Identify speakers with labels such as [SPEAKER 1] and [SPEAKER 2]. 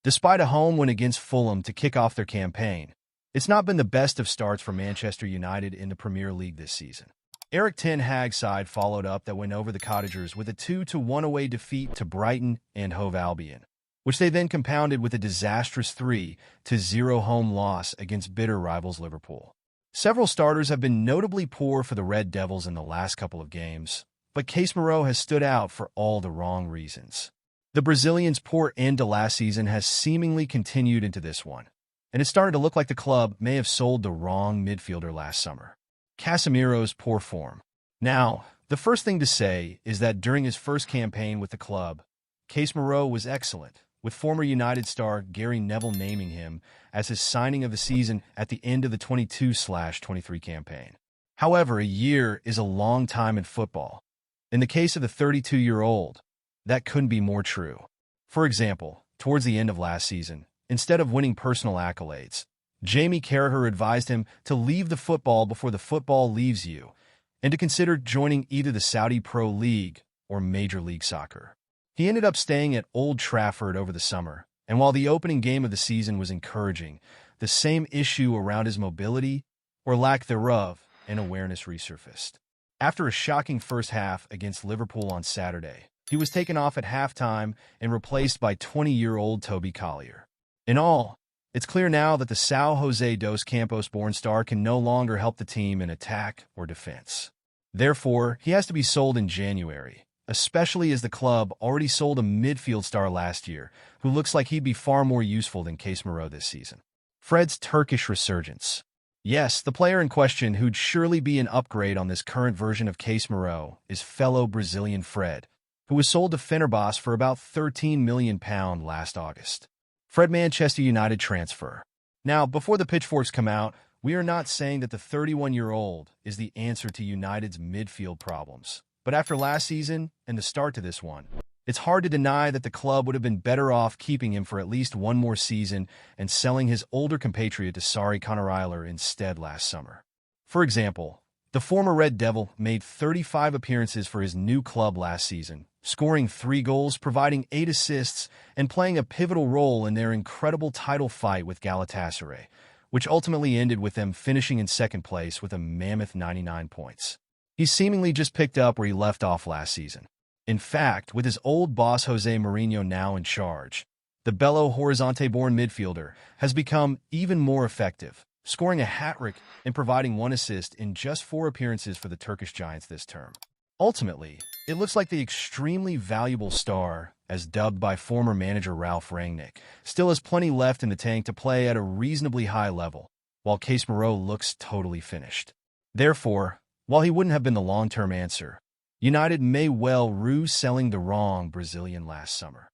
[SPEAKER 1] Despite a home win against Fulham to kick off their campaign, it's not been the best of starts for Manchester United in the Premier League this season. Erik ten Hag's side followed up that win over the Cottagers with a 2-1 away defeat to Brighton and Hove Albion, which they then compounded with a disastrous 3-0 home loss against bitter rivals Liverpool. Several starters have been notably poor for the Red Devils in the last couple of games, but Casemiro has stood out for all the wrong reasons. The Brazilian's poor end to last season has seemingly continued into this one, and it's started to look like the club may have sold the wrong midfielder last summer. Casemiro's poor form. Now, the first thing to say is that during his first campaign with the club, Casemiro was excellent, with former United star Gary Neville naming him as his signing of the season at the end of the 22/23 campaign. However, a year is a long time in football. In the case of the 32-year-old, that couldn't be more true. For example, towards the end of last season, instead of winning personal accolades, Jamie Carragher advised him to leave the football before the football leaves you and to consider joining either the Saudi Pro League or Major League Soccer. He ended up staying at Old Trafford over the summer, and while the opening game of the season was encouraging, the same issue around his mobility, or lack thereof, and awareness resurfaced. After a shocking first half against Liverpool on Saturday, he was taken off at halftime and replaced by 20-year-old Toby Collier. In all, it's clear now that the São José dos Campos-born star can no longer help the team in attack or defense. Therefore, he has to be sold in January, especially as the club already sold a midfield star last year who looks like he'd be far more useful than Casemiro this season. Fred's Turkish resurgence. Yes, the player in question who'd surely be an upgrade on this current version of Casemiro is fellow Brazilian Fred, who was sold to Fenerbahce for about £13 million last August. Fred Manchester United transfer. Now, before the pitchforks come out, we are not saying that the 31-year-old is the answer to United's midfield problems. But after last season and the start to this one, it's hard to deny that the club would have been better off keeping him for at least one more season and selling his older compatriot to Sarri Connor instead last summer. For example, the former Red Devil made 35 appearances for his new club last season, scoring 3 goals, providing 8 assists, and playing a pivotal role in their incredible title fight with Galatasaray, which ultimately ended with them finishing in second place with a mammoth 99 points. He's seemingly just picked up where he left off last season. In fact, with his old boss Jose Mourinho now in charge, the Belo Horizonte-born midfielder has become even more effective, scoring a hat-trick and providing 1 assist in just 4 appearances for the Turkish Giants this term. Ultimately, it looks like the extremely valuable star, as dubbed by former manager Ralf Rangnick, still has plenty left in the tank to play at a reasonably high level, while Casemiro looks totally finished. Therefore, while he wouldn't have been the long-term answer, United may well rue selling the wrong Brazilian last summer.